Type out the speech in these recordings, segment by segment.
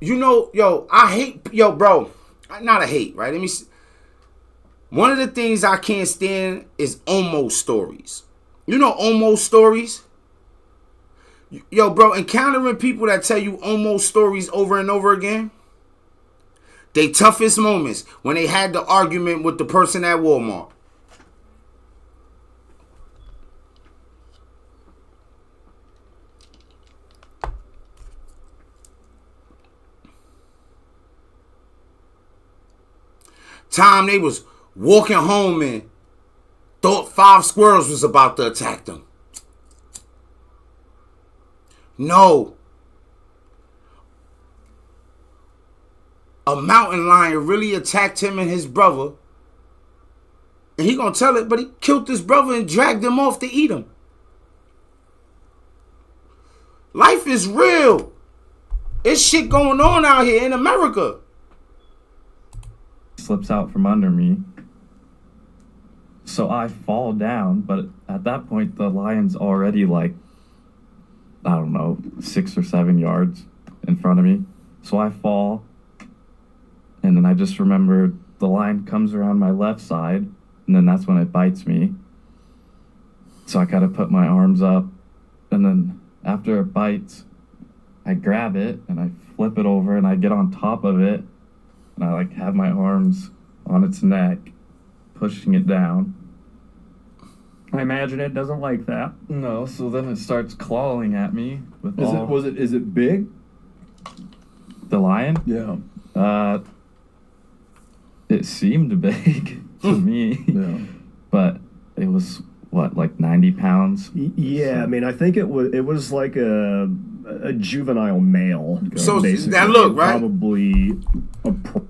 I hate, bro. Not a hate, right? One of the things I can't stand is almost stories. You know almost stories? Yo, bro, encountering people that tell you almost stories over and over again. They toughest moments when they had the argument with the person at Walmart. Time they was walking home and thought 5 squirrels was about to attack them. No. A mountain lion really attacked him and his brother. And he gonna tell it, but he killed his brother and dragged him off to eat him. Life is real. There's shit going on out here in America. Slips out from under me. So I fall down, but at that point the lion's already like, I don't know, 6 or 7 yards in front of me. So I fall, and then I just remember the lion comes around my left side, and then that's when it bites me. So I gotta put my arms up, and then after it bites, I grab it and I flip it over and I get on top of it, and I like have my arms on its neck, pushing it down. I imagine it doesn't like that. No, so then it starts clawing at me with Is it big? The lion? Yeah. It seemed big to me. Yeah. But it was what, like 90 pounds? Yeah, so. I mean, I think it was like a juvenile male. So basically. that look, right? Probably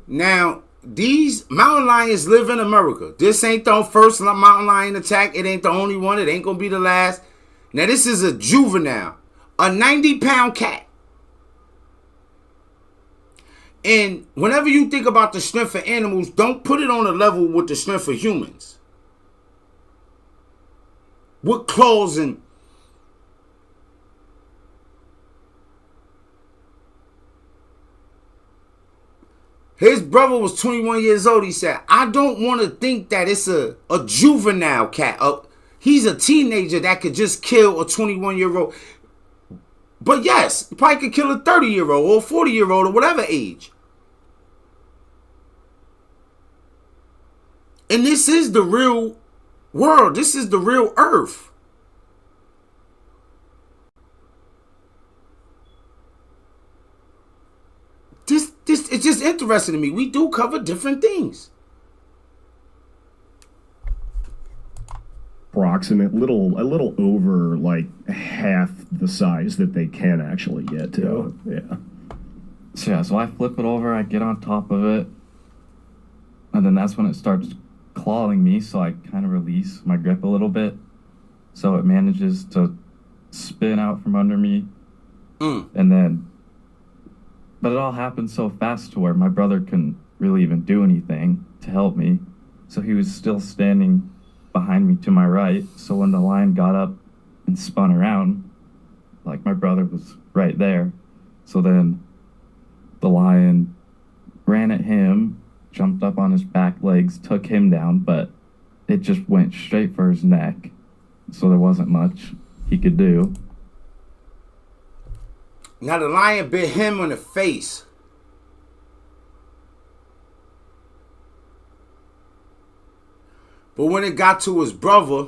now, these mountain lions live in America. This ain't the first mountain lion attack. It ain't the only one. It ain't gonna be the last. Now, this is a juvenile, a 90-pound cat. And whenever you think about the strength of animals, don't put it on a level with the strength of humans. With claws and... His brother was 21 years old. He said, I don't want to think that it's a juvenile cat. He's a teenager that could just kill a 21-year-old. But yes, he probably could kill a 30-year-old or a 40-year-old or whatever age. And this is the real world. This is the real earth. This it's just interesting to me. We do cover different things. Approximate, a little over like half the size that they can actually get to. Yeah. So I flip it over, I get on top of it, and then that's when it starts clawing me, so I kind of release my grip a little bit. So it manages to spin out from under me. And then, but it all happened so fast to where my brother couldn't really even do anything to help me. So he was still standing behind me to my right. So when the lion got up and spun around, like my brother was right there. So then the lion ran at him, jumped up on his back legs, took him down, but it just went straight for his neck. So there wasn't much he could do. Now the lion bit him in the face. But when it got to his brother,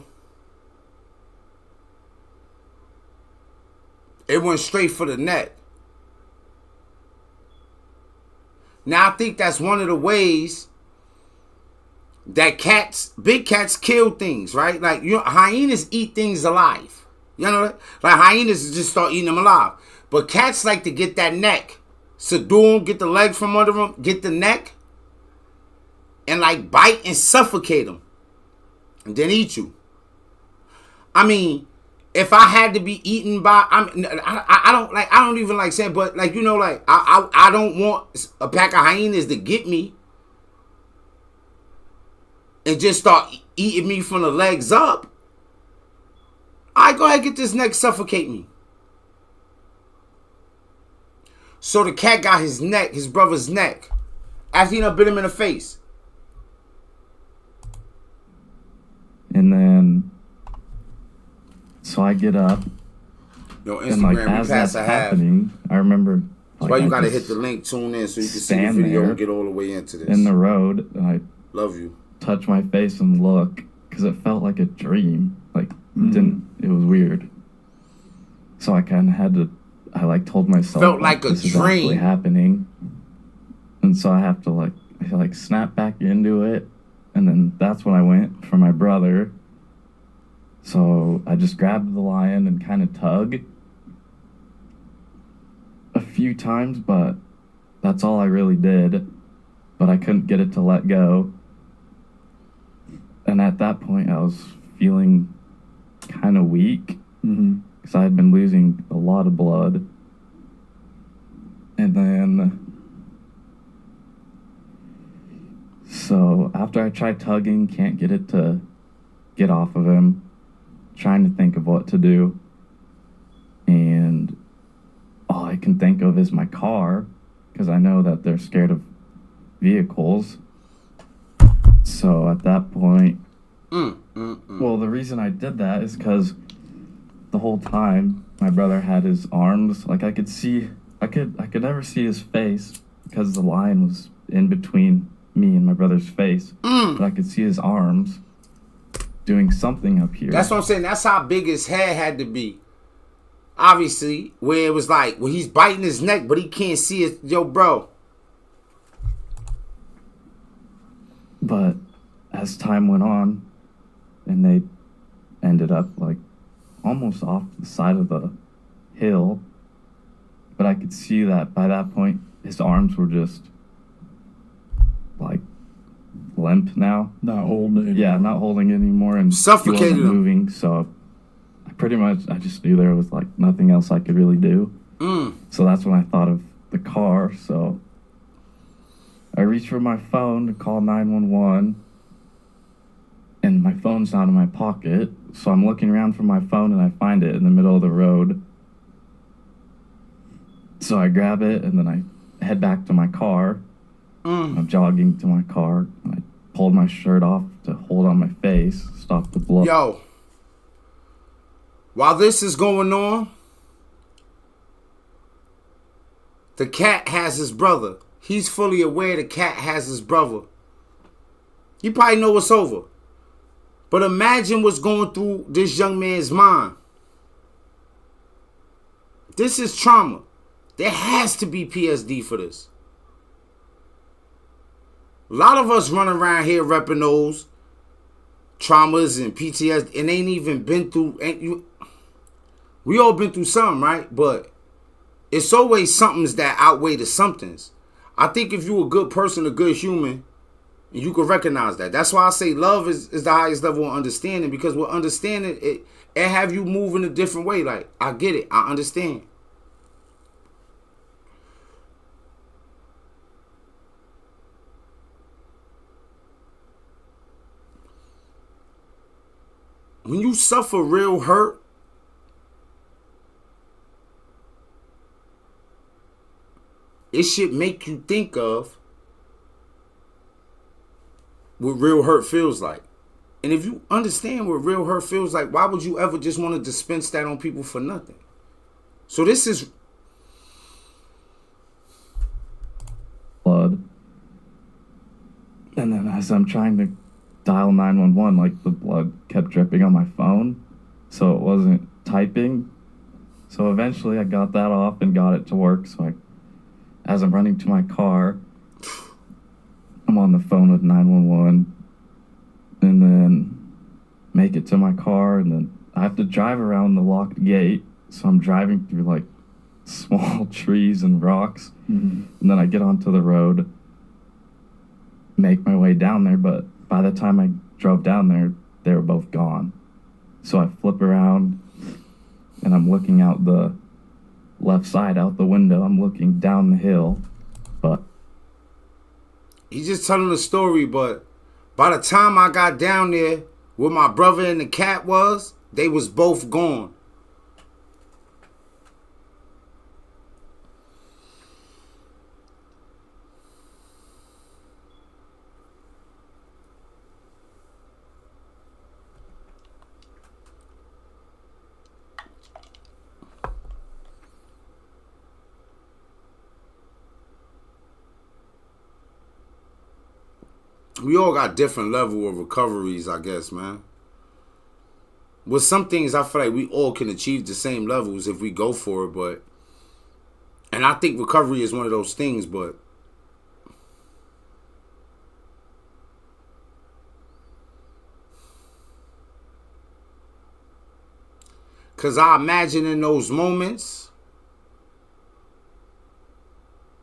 it went straight for the neck. Now I think that's one of the ways that big cats kill things, right? Like, hyenas eat things alive. You know, like hyenas just start eating them alive. But cats like to get that neck, subdue them, get the legs from under them, get the neck, and like bite and suffocate them, and then eat you. I mean, if I had to be eaten by, I don't even like saying, but like, like I don't want a pack of hyenas to get me and just start eating me from the legs up. All right, go ahead, get this neck, suffocate me. So the cat got his neck, his brother's neck, after he done bit him in the face. And then, so I get up, Yo, and like Instagram, as we pass that's a half. happening, I remember. That's why you I gotta just hit the link, tune in, so you can see the stand video there and get all the way into this. in the road, and I Love you. touch my face and look, because it felt like a dream. Like, it was weird. So I kind of had to, I like told myself, Felt like a this is actually dream. happening. And so I have to like snap back into it. And then that's when I went for my brother. So I just grabbed the lion and kind of tug a few times, but that's all I really did. But I couldn't get it to let go. And at that point, I was feeling kind of weak because I had been losing a lot of blood. And then, so after I tried tugging, can't get it to get off of him, trying to think of what to do. And all I can think of is my car, because I know that they're scared of vehicles. So at that point, well, the reason I did that is because the whole time my brother had his arms, like I could never see his face because the lion was in between me and my brother's face, but I could see his arms doing something up here. That's what I'm saying. That's how big his head had to be. Obviously, where it was like, well, he's biting his neck, but he can't see it. Yo, bro. But as time went on, and they ended up like almost off the side of the hill, but I could see that by that point his arms were just like limp now. Not holding it. Yeah, not holding it anymore, and Suffocated he wasn't him. moving. So I just knew there was like nothing else I could really do. So that's when I thought of the car. So I reached for my phone to call 911, and my phone's not in my pocket. So I'm looking around for my phone, and I find it in the middle of the road. So I grab it, and then I head back to my car. I'm jogging to my car, and I pulled my shirt off to hold on my face, stop the blood. Yo. While this is going on, the cat has his brother. He's fully aware the cat has his brother. You probably know it's over. But imagine what's going through this young man's mind. This is trauma. There has to be PSD for this. A lot of us run around here repping those traumas and PTSD and ain't even been through. We all been through something, right? But it's always somethings that outweigh the somethings. I think if you're a good person, a good human, you can recognize that. That's why I say love is the highest level of understanding, because with understanding, it have you move in a different way. Like, I get it. I understand. When you suffer real hurt, it should make you think of what real hurt feels like. And if you understand what real hurt feels like, why would you ever just want to dispense that on people for nothing? So this is blood. And then as I'm trying to dial 911, like the blood kept dripping on my phone, so it wasn't typing. So eventually I got that off and got it to work. So as I'm running to my car, I'm on the phone with 911, and then make it to my car, and then I have to drive around the locked gate. So I'm driving through like small trees and rocks, and then I get onto the road, make my way down there, but by the time I drove down there, they were both gone. So I flip around, and I'm looking out the left side, out the window. I'm looking down the hill, but he's just telling a story, but by the time I got down there where my brother and the cat was, they was both gone. we all got different level of recoveries, I guess, man. With some things, I feel like we all can achieve the same levels if we go for it, but... And I think recovery is one of those things, but... Because I imagine in those moments...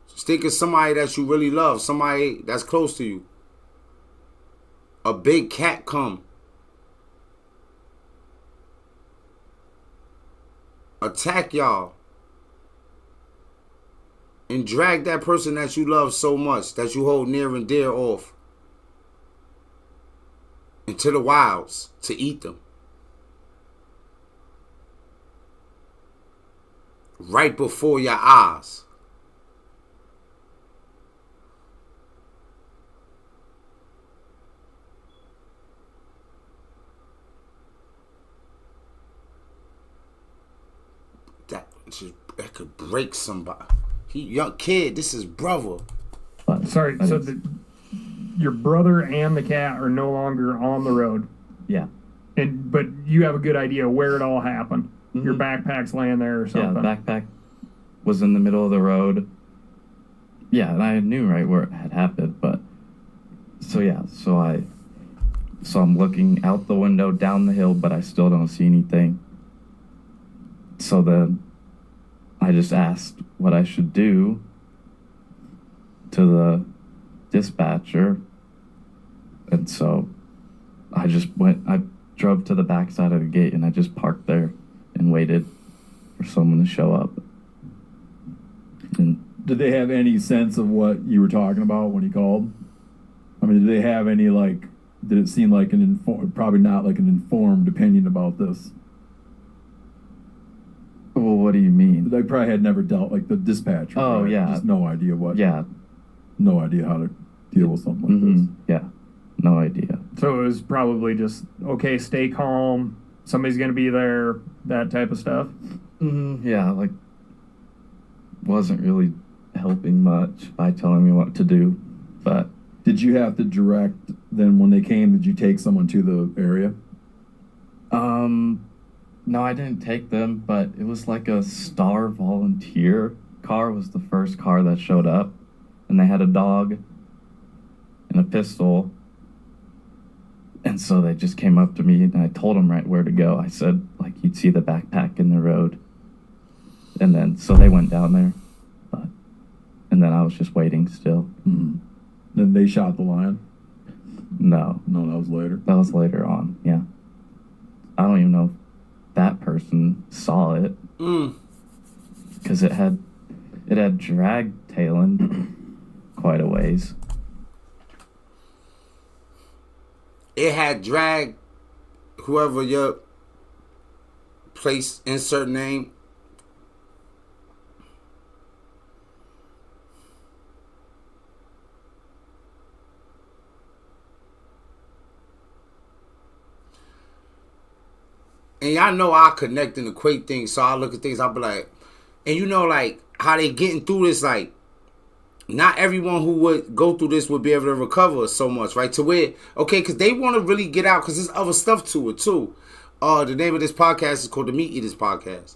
Just think of somebody that you really love, somebody that's close to you. A big cat come. Attack y'all. And drag that person that you love so much, that you hold near and dear off. Into the wilds to eat them. Right before your eyes. That could break somebody. He young kid. This is brother. Sorry. So your brother and the cat are no longer on the road. Yeah. But you have a good idea where it all happened. Mm-hmm. Your backpack's laying there or something. Yeah, the backpack was in the middle of the road. Yeah, and I knew right where it had happened, but so I'm looking out the window down the hill, but I still don't see anything. So then I just asked what I should do to the dispatcher. And so I drove to the back side of the gate and I just parked there and waited for someone to show up. And did they have any sense of what you were talking about when he called? I mean, did they have any, did it seem like probably not like an informed opinion about this? Well, what do you mean? They probably had never dealt, the dispatcher. Oh, right? yeah. Just no idea what. Yeah. No idea how to deal with something like this. Yeah. No idea. So it was probably just, okay, stay calm. Somebody's going to be there, that type of stuff. Yeah, wasn't really helping much by telling me what to do. But did you have to direct, then when they came, did you take someone to the area? No, I didn't take them, but it was like a Star Volunteer car was the first car that showed up. And they had a dog and a pistol. And so they just came up to me and I told them right where to go. I said, you'd see the backpack in the road. And then, so they went down there. And then I was just waiting still. Mm-hmm. Then they shot the lion? No. No, that was later? That was later on, yeah. I don't even know if that person saw it. Because it had drag tailing quite a ways. It had drag whoever your place insert name. And y'all know I connect and equate things, so I look at things, I'll be like, and how they getting through this, not everyone who would go through this would be able to recover so much, right? To where, okay, because they want to really get out, because there's other stuff to it, too. The name of this podcast is called the Meat Eaters Podcast.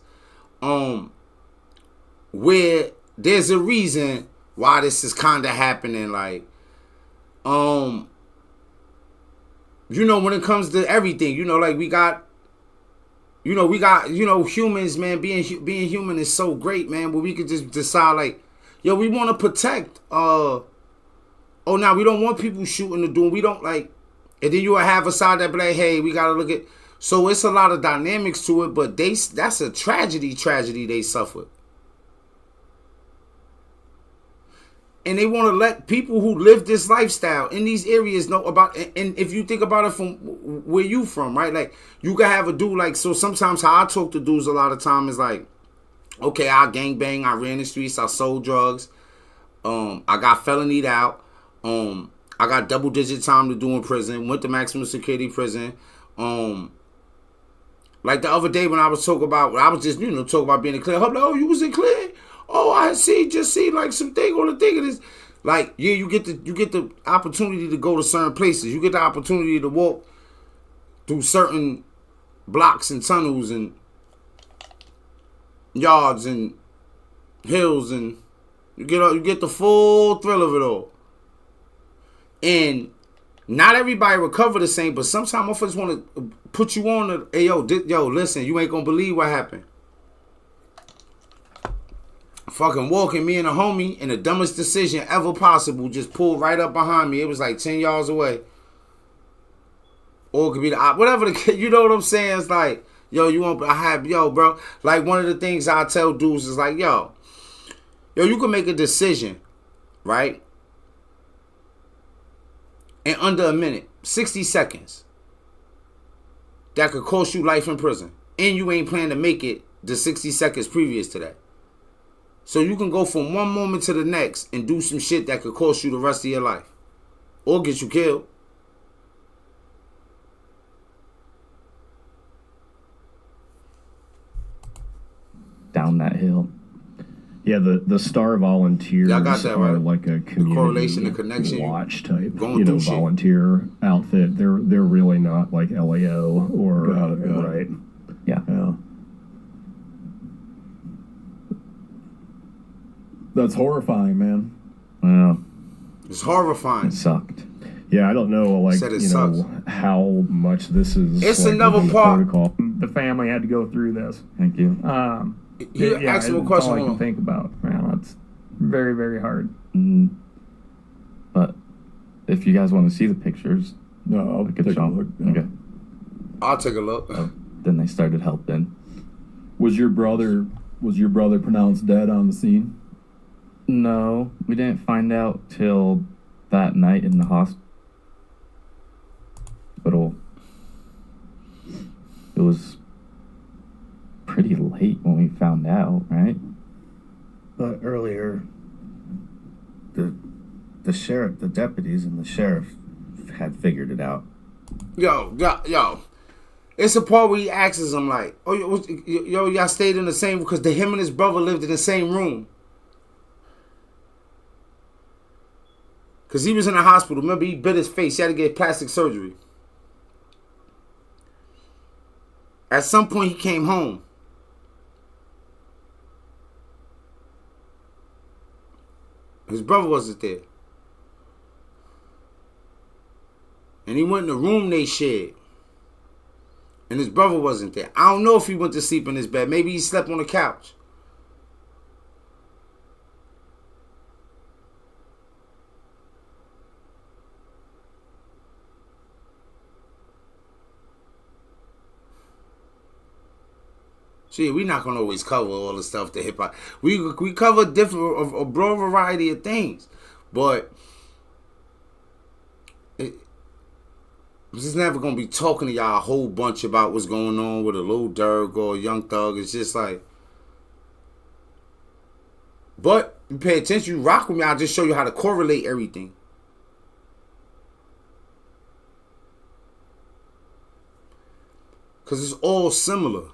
Where there's a reason why this is kind of happening, when it comes to everything, we got humans, man, being human is so great, man, where we could just decide, we want to protect, now we don't want people shooting or doing, we don't, and then you will have a side that be like, hey, we got to look at, so it's a lot of dynamics to it, but that's a tragedy they suffered. And they want to let people who live this lifestyle in these areas know about, and if you think about it from where you from, right? You can have a dude, so sometimes how I talk to dudes a lot of time is okay, I gangbang, I ran the streets, I sold drugs, I got felonied out, I got double-digit time to do in prison, went to maximum security prison, the other day when I was talking about, I was just, talking about being in clear, you was in clear? Oh, just see like some thing on the thing of this. Like, yeah, you get the opportunity to go to certain places. You get the opportunity to walk through certain blocks and tunnels and yards and hills, and you get the full thrill of it all. And not everybody recover the same, but sometimes motherfuckers want to put you on the, hey, yo, listen, you ain't gonna believe what happened. Fucking walking, me and a homie, in the dumbest decision ever possible, just pulled right up behind me. It was like 10 yards away. Or it could be the op, whatever the, you know what I'm saying? It's like, yo, bro. Like, one of the things I tell dudes is like, yo, you can make a decision, right? In under a minute, 60 seconds. That could cost you life in prison. And you ain't planning to make it the 60 seconds previous to that. So you can go from one moment to the next and do some shit that could cost you the rest of your life. Or get you killed. Down that hill. Yeah, the Star Volunteers Y'all got that, are right? like a community correlation, the connection, watch type, going through shit. volunteer outfit. They're really not like LAO or Got it. right. Yeah. Yeah. That's horrifying, man. Well, It's horrifying. it sucked. Yeah, I don't know, like, Said it you know, sucks. how much this is. It's like, another within the part. protocol. The family had to go through this. Thank you. You ask him a that's question. all I Hold can on. think about. Man, that's very, very hard. But if you guys want to see the pictures, No, I'll I could take show a look. 'em. Okay. I'll take a look. Then they started helping. Was your brother pronounced dead on the scene? No, we didn't find out till that night in the hospital. It was pretty late when we found out, right? But earlier, the sheriff, the deputies, and the sheriff had figured it out. Yo. It's a part where he asks him like, "Oh, y'all stayed in the same," because him and his brother lived in the same room. Because he was in the hospital. Remember, he bit his face. He had to get plastic surgery. At some point, he came home. His brother wasn't there. And he went in the room they shared. And his brother wasn't there. I don't know if he went to sleep in his bed. Maybe he slept on the couch. See, we're not gonna always cover all the stuff that hip hop. We cover a broad variety of things, but it's just never gonna be talking to y'all a whole bunch about what's going on with a Lil Durk or a Young Thug. It's just like, but you pay attention, you rock with me. I'll just show you how to correlate everything. Cause it's all similar.